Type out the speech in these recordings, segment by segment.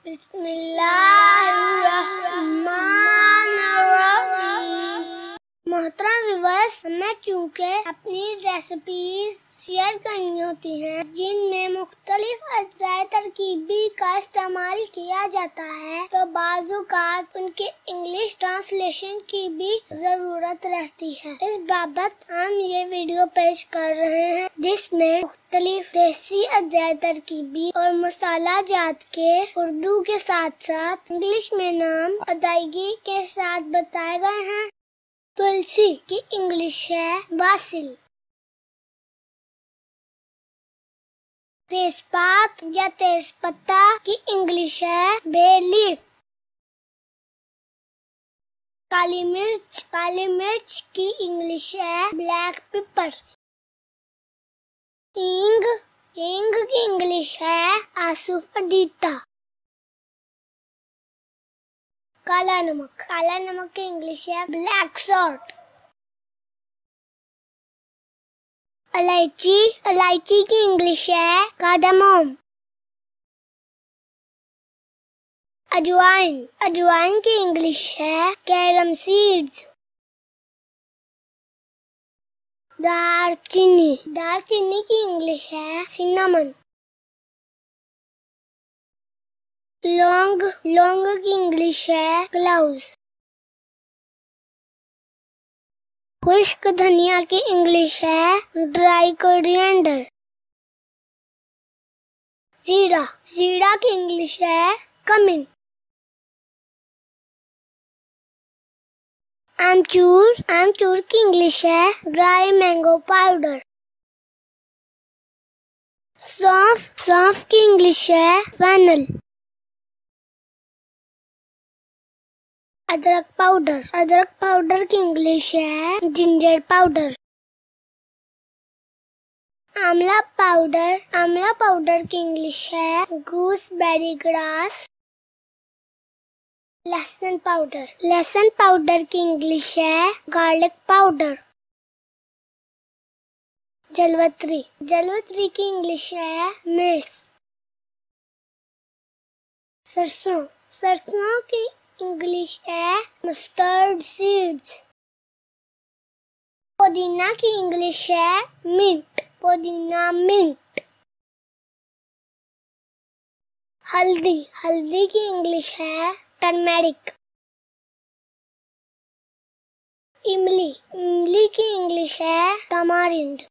बिस्मिल्लाहिर्रहमानिर्रहीम। मोहतरम व्यूअर्स, हमें चूँकि अपनी रेसिपीज शेयर करनी होती हैं जिनमें मुख्तलिफ अज्जाए तरकीबी का इस्तेमाल किया जाता है, तो बाज़-औक़ात उनके इंग्लिश ट्रांसलेशन की भी जरूरत रहती है। इस बाबत हम ये वीडियो पेश कर रहे हैं जिसमें मुख्तलिफ देसी अज्जाए तरकीबी और मसाला जात के उर्दू के साथ साथ इंग्लिश में नाम अदायगी के साथ बताए गए हैं। तुलसी की इंग्लिश है बासिल। तेजपात या तेजपत्ता की इंग्लिश है बे लीफ। काली मिर्च की इंग्लिश है ब्लैक पेपर। हींग की इंग्लिश है आसुफटीटा। काला नमक की इंग्लिश है ब्लैक सॉल्ट। इलायची की इंग्लिश है कार्डामम। अजवाइन की इंग्लिश है कैरम सीड्स। दालचीनी की इंग्लिश है सिन्नामन। लौंग की इंग्लिश है क्लाउस। खुश्क धनिया की इंग्लिश है ड्राई कोरिएंडर। जीरा की इंग्लिश है कमिन। आमचूर की इंग्लिश है ड्राई मैंगो पाउडर। सौंफ की इंग्लिश है फेनल। अदरक पाउडर की इंग्लिश है जिंजर पाउडर। आंवला पाउडर की इंग्लिश है गूसबेरी ग्रास। लहसुन पाउडर की इंग्लिश है गार्लिक पाउडर। जलवतरी की इंग्लिश है मेस। सरसों की इंग्लिश है मस्टर्ड सीड्स। पुदीना की इंग्लिश है मिंट। हल्दी की इंग्लिश है टर्मेरिक। इमली की इंग्लिश है तमारिंड।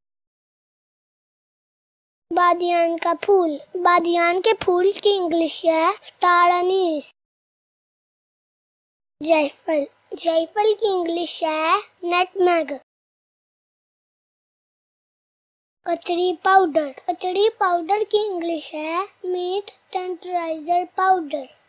बादियान के फूल की इंग्लिश है स्टार अनीस। जायफल की इंग्लिश है नटमेग। कचड़ी पाउडर की इंग्लिश है मीट टेंडराइजर पाउडर।